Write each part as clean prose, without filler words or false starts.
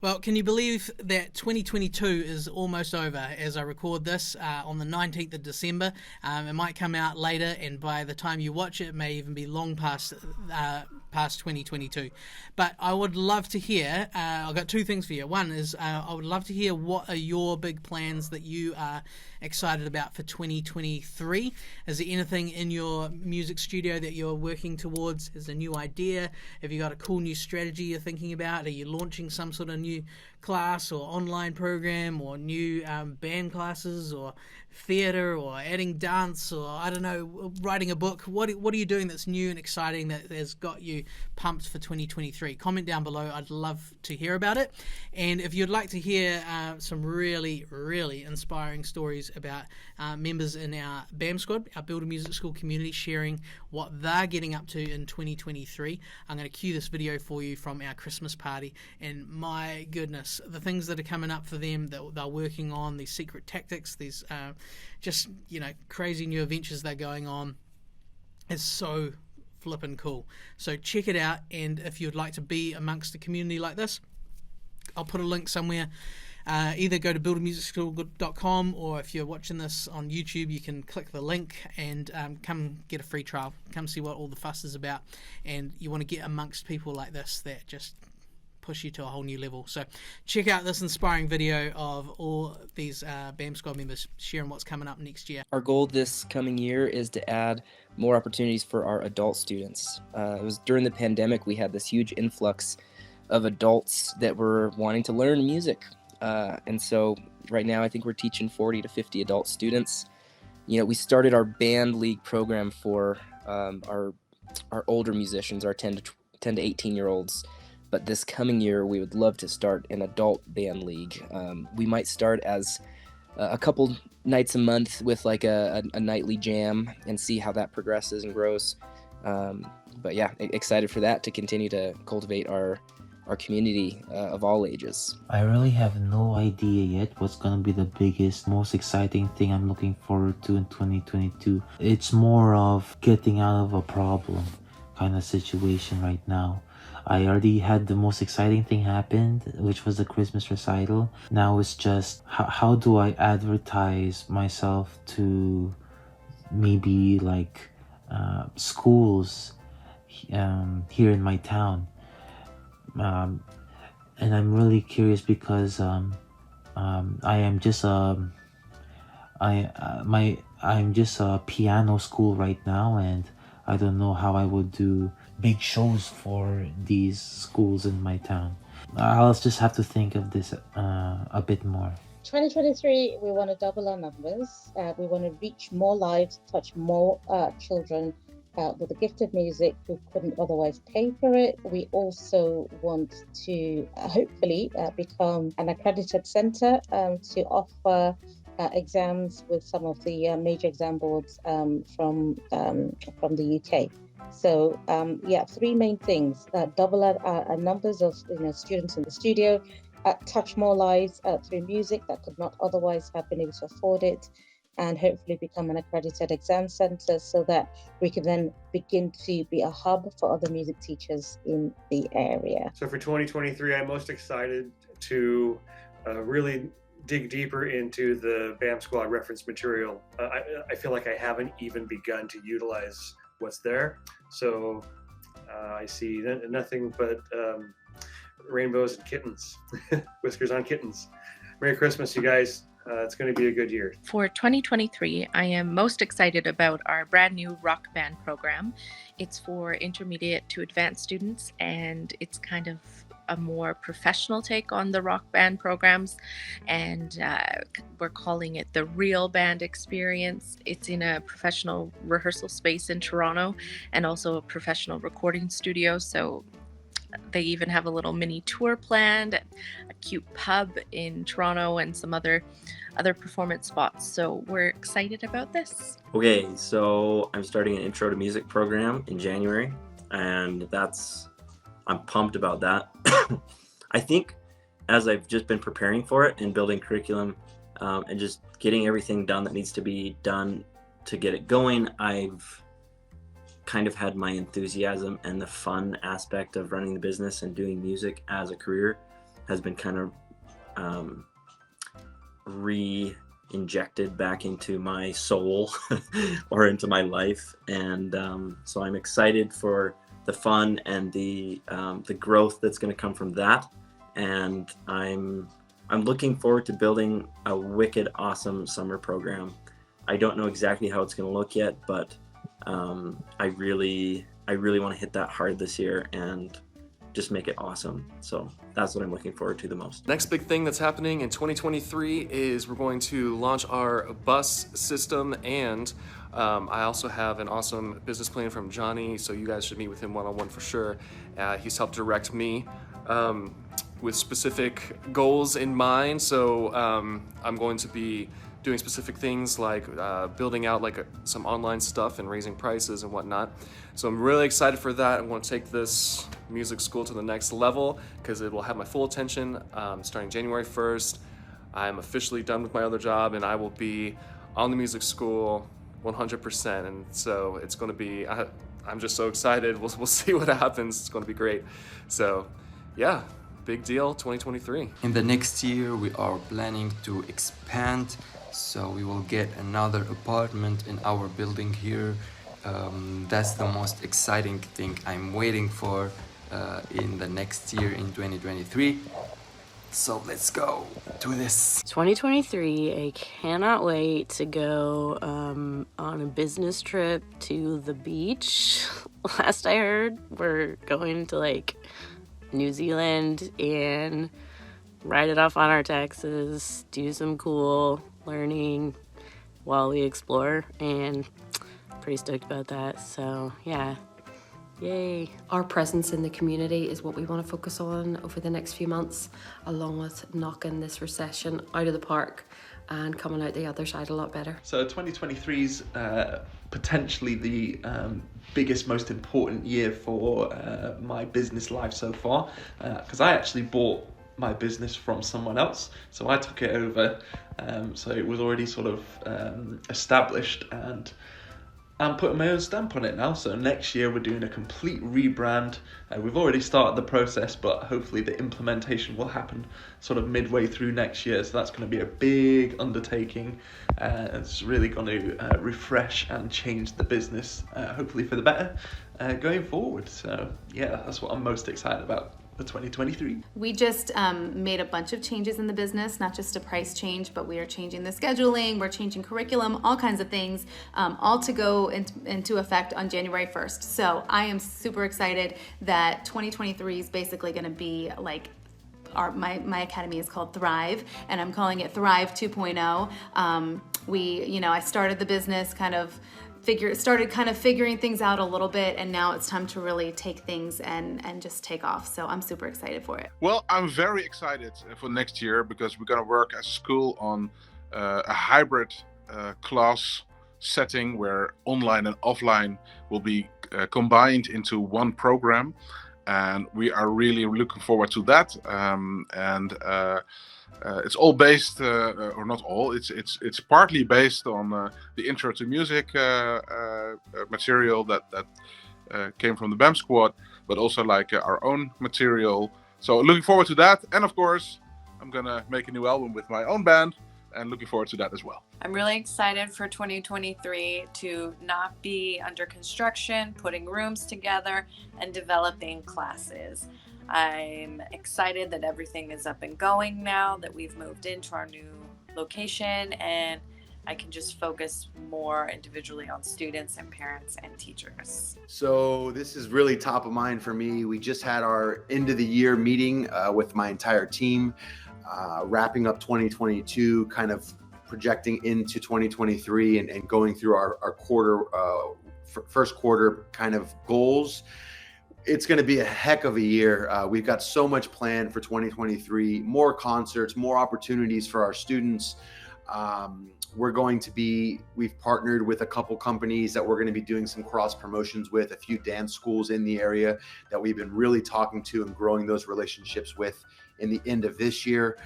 Well, can you believe that 2022 is almost over as I record this on the 19th of December? It might come out later, and by the time you watch it, it may even be long past 2022. But I would love to hear, I've got two things for you. One is I would love to hear what are your big plans that you are excited about for 2023. Is there anything in your music studio that you're working towards? Is a new idea? Have you got a cool new strategy you're thinking about? Are you launching some sort of new class or online program or new band classes or theatre or adding dance or I don't know, writing a book? What are you doing that's new and exciting that has got you pumped for 2023? Comment down below. I'd love to hear about it. And if you'd like to hear some really, really inspiring stories about members in our BAM squad, our Build a Music School community, sharing what they're getting up to in 2023, I'm going to cue this video for you from our Christmas party. And my goodness, the things that are coming up for them that they're working on, these secret tactics, these just, crazy new adventures they're going on, is so flippin' cool. So check it out, and if you'd like to be amongst a community like this, I'll put a link somewhere. Either go to buildamusicschool.com, or if you're watching this on YouTube, you can click the link and come get a free trial. Come see what all the fuss is about, and you want to get amongst people like this that just push you to a whole new level. So check out this inspiring video of all these BAM squad members sharing what's coming up next year. Our goal this coming year is to add more opportunities for our adult students. It was during the pandemic we had this huge influx of adults that were wanting to learn music. And so right now I think we're teaching 40 to 50 adult students. We started our band league program for our older musicians, our 10 to 18 year olds. But this coming year, we would love to start an adult band league. We might start as a couple nights a month with like a nightly jam and see how that progresses and grows. But yeah, excited for that, to continue to cultivate our community of all ages. I really have no idea yet what's gonna be the biggest, most exciting thing I'm looking forward to in 2022. It's more of getting out of a problem kind of situation right now. I already had the most exciting thing happen, which was the Christmas recital. Now it's just how do I advertise myself to maybe like schools here in my town. And I'm really curious because I am just I'm just a piano school right now, and I don't know how I would do big shows for these schools in my town. I'll just have to think of this a bit more. 2023, we want to double our numbers. We want to reach more lives, touch more children with the gift of music who couldn't otherwise pay for it. We also want to hopefully become an accredited centre to offer exams with some of the major exam boards from the UK. So three main things: double our numbers of students in the studio, touch more lives through music that could not otherwise have been able to afford it, and hopefully become an accredited exam centre so that we can then begin to be a hub for other music teachers in the area. So for 2023, I'm most excited to really dig deeper into the BAM Squad reference material. I feel like I haven't even begun to utilize what's there. So I see nothing but rainbows and kittens, whiskers on kittens. Merry Christmas, you guys. It's going to be a good year. For 2023, I am most excited about our brand new rock band program. It's for intermediate to advanced students, and it's kind of a more professional take on the rock band programs, and we're calling it the Real Band Experience. It's in a professional rehearsal space in Toronto and also a professional recording studio, so they even have a little mini tour planned, a cute pub in Toronto, and some other performance spots. So we're excited about this. Okay, so I'm starting an intro to music program in January, and I'm pumped about that. I think as I've just been preparing for it and building curriculum and just getting everything done that needs to be done to get it going, I've kind of had my enthusiasm and the fun aspect of running the business and doing music as a career has been kind of re-injected back into my soul or into my life, and so I'm excited for the fun and the growth that's going to come from that, and I'm looking forward to building a wicked awesome summer program. I don't know exactly how it's going to look yet, but I really want to hit that hard this year and just make it awesome. So that's what I'm looking forward to the most. Next big thing that's happening in 2023 is we're going to launch our bus system, and I also have an awesome business plan from Johnny, so you guys should meet with him one-on-one for sure. He's helped direct me with specific goals in mind, so I'm going to be doing specific things like building out like some online stuff and raising prices and whatnot. So I'm really excited for that. I want to take this music school to the next level because it will have my full attention starting January 1st. I'm officially done with my other job and I will be on the music school 100%. And so it's going to be, I'm just so excited. We'll see what happens. It's going to be great. So yeah, big deal 2023. In the next year, we are planning to expand. So we will get another apartment in our building here. That's the most exciting thing I'm waiting for in the next year in 2023. So let's go do this. 2023, I cannot wait to go on a business trip to the beach. Last I heard, we're going to like New Zealand and write it off on our taxes, do some cool learning while we explore, and pretty stoked about that. So yeah, yay. Our presence in the community is what we want to focus on over the next few months, along with knocking this recession out of the park and coming out the other side a lot better. So 2023 is potentially the biggest, most important year for my business life so far, because I actually bought my business from someone else, so I took it over, so it was already sort of established, and I'm putting my own stamp on it now. So next year we're doing a complete rebrand. We've already started the process, but hopefully the implementation will happen sort of midway through next year. So that's going to be a big undertaking. It's really going to refresh and change the business, hopefully for the better, going forward. So yeah, that's what I'm most excited about. 2023. We just made a bunch of changes in the business, not just a price change, but we are changing the scheduling, we're changing curriculum, all kinds of things, all to go into effect on January 1st. So I am super excited that 2023 is basically going to be like my academy is called Thrive, and I'm calling it Thrive 2.0. I started the business started figuring things out a little bit, and now it's time to really take things and just take off. So I'm super excited for it. Well, I'm very excited for next year because we're going to work as a school on a hybrid class setting where online and offline will be combined into one program, and we are really looking forward to that. It's all based, or not all. It's partly based on the Intro to Music material that came from the BAM Squad, but also like our own material. So looking forward to that, and of course, I'm gonna make a new album with my own band, and looking forward to that as well. I'm really excited for 2023 to not be under construction, putting rooms together, and developing classes. I'm excited that everything is up and going now, that we've moved into our new location, and I can just focus more individually on students and parents and teachers. So this is really top of mind for me. We just had our end of the year meeting with my entire team, wrapping up 2022, kind of projecting into 2023 and going through our first quarter kind of goals. It's going to be a heck of a year. We've got so much planned for 2023, more concerts, more opportunities for our students. We've partnered with a couple companies that we're going to be doing some cross promotions with, a few dance schools in the area that we've been really talking to and growing those relationships with in the end of this year.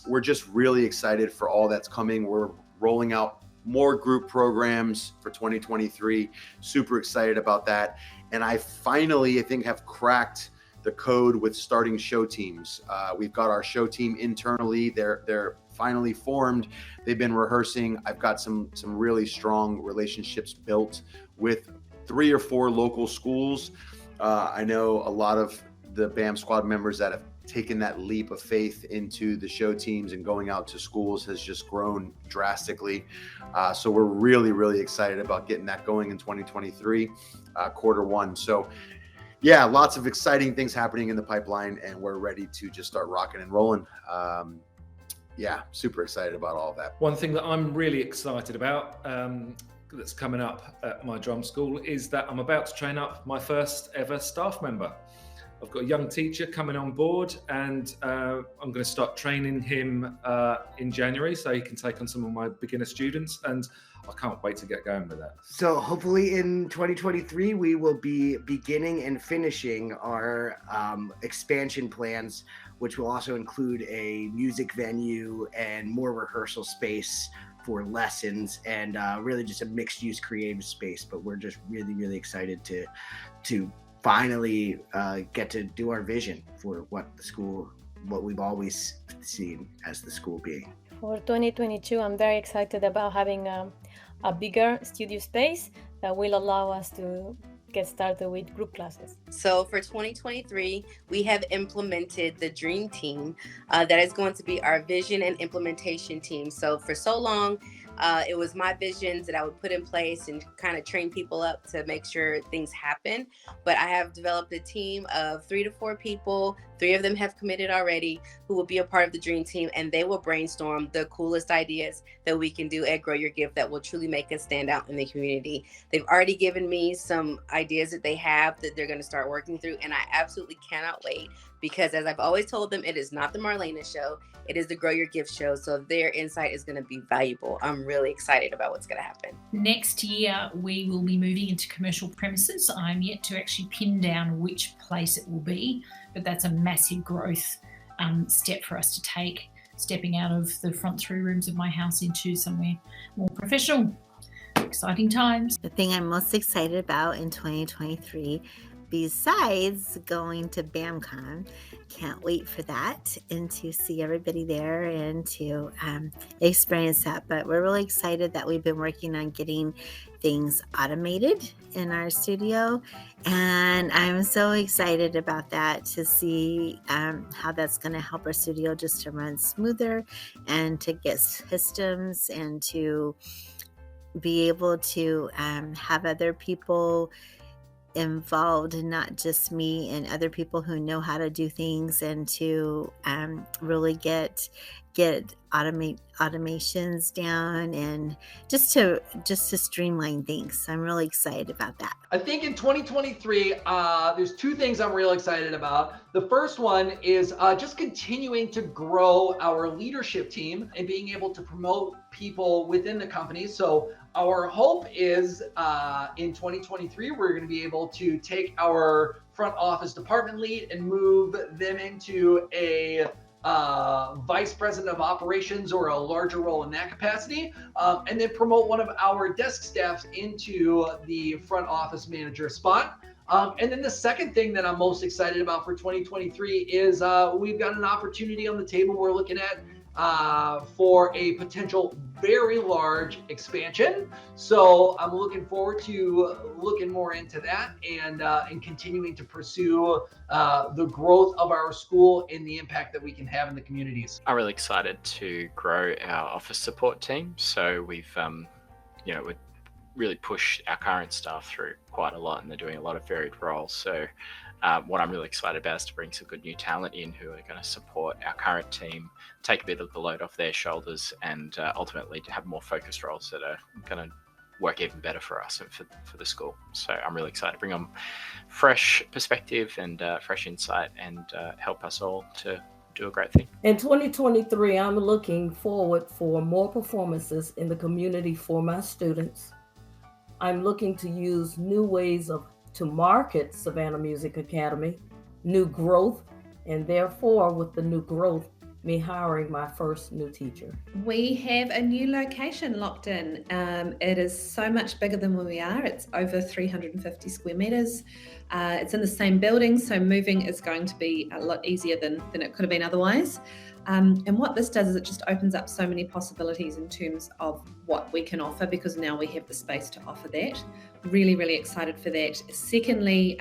We're just really excited for all that's coming. We're rolling out more group programs for 2023. Super excited about that. And I finally, I think, have cracked the code with starting show teams. We've got our show team internally. They're finally formed. They've been rehearsing. I've got some really strong relationships built with 3 or 4 local schools. I know a lot of the BAM squad members that have taken that leap of faith into the show teams and going out to schools has just grown drastically. So we're really, really excited about getting that going in 2023, quarter one. So yeah, lots of exciting things happening in the pipeline, and we're ready to just start rocking and rolling. Yeah, super excited about all of that. One thing that I'm really excited about that's coming up at my drum school is that I'm about to train up my first ever staff member. I've got a young teacher coming on board, and I'm going to start training him in January so he can take on some of my beginner students, and I can't wait to get going with that. So hopefully in 2023, we will be beginning and finishing our expansion plans, which will also include a music venue and more rehearsal space for lessons, and really just a mixed use creative space. But we're just really, really excited to finally get to do our vision for what we've always seen as the school being. For 2022, I'm very excited about having a bigger studio space that will allow us to get started with group classes. So for 2023, we have implemented the Dream Team that is going to be our vision and implementation team. So for so long, it was my visions that I would put in place and kind of train people up to make sure things happen. But I have developed a team of 3 to 4 people. 3 of them have committed already, who will be a part of the Dream Team, and they will brainstorm the coolest ideas that we can do at Grow Your Gift that will truly make us stand out in the community. They've already given me some ideas that they have that they're going to start working through, and I absolutely cannot wait, because as I've always told them, it is not the Marlena show, it is the Grow Your Gift show, so their insight is going to be valuable. I'm really excited about what's going to happen. Next year, we will be moving into commercial premises. I'm yet to actually pin down which place it will be, but that's a massive growth step for us to take, stepping out of the front 3 rooms of my house into somewhere more professional. Exciting times. The thing I'm most excited about in 2023, besides going to BAMCon, can't wait for that and to see everybody there and to experience that. But we're really excited that we've been working on getting things automated in our studio, and I'm so excited about that, to see how that's going to help our studio just to run smoother and to get systems and to be able to have other people involved, not just me, and other people who know how to do things, and to really get automations down, and just to streamline things. I'm really excited about that. I think in 2023, there's 2 things I'm real excited about. The first one is just continuing to grow our leadership team and being able to promote people within the company. So our hope is in 2023, we're going to be able to take our front office department lead and move them into a vice president of operations or a larger role in that capacity, and then promote one of our desk staffs into the front office manager spot. And then the second thing that I'm most excited about for 2023 is we've got an opportunity on the table we're looking at for a potential very large expansion. So I'm looking forward to looking more into that and continuing to pursue the growth of our school and the impact that we can have in the communities. I'm really excited to grow our office support team. So we've, we've really pushed our current staff through quite a lot, and they're doing a lot of varied roles. So what I'm really excited about is to bring some good new talent in who are going to support our current team, take a bit of the load off their shoulders, and ultimately to have more focused roles that are going to work even better for us and for the school. So I'm really excited to bring on fresh perspective and fresh insight and help us all to do a great thing. In 2023, I'm looking forward for more performances in the community for my students. I'm looking to use new ways to market Savannah Music Academy, new growth, and therefore with the new growth, me hiring my first new teacher. We have a new location locked in. It is so much bigger than where we are. It's over 350 square meters. It's in the same building, so moving is going to be a lot easier than it could have been otherwise. And what this does is it just opens up so many possibilities in terms of what we can offer, because now we have the space to offer that. Really, really excited for that. Secondly,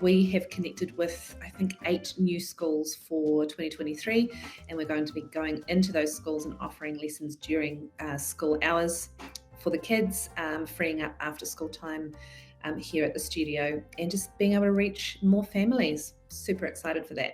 we have connected with, I think, 8 new schools for 2023, and we're going to be going into those schools and offering lessons during school hours for the kids, freeing up after school time here at the studio, and just being able to reach more families. Super excited for that.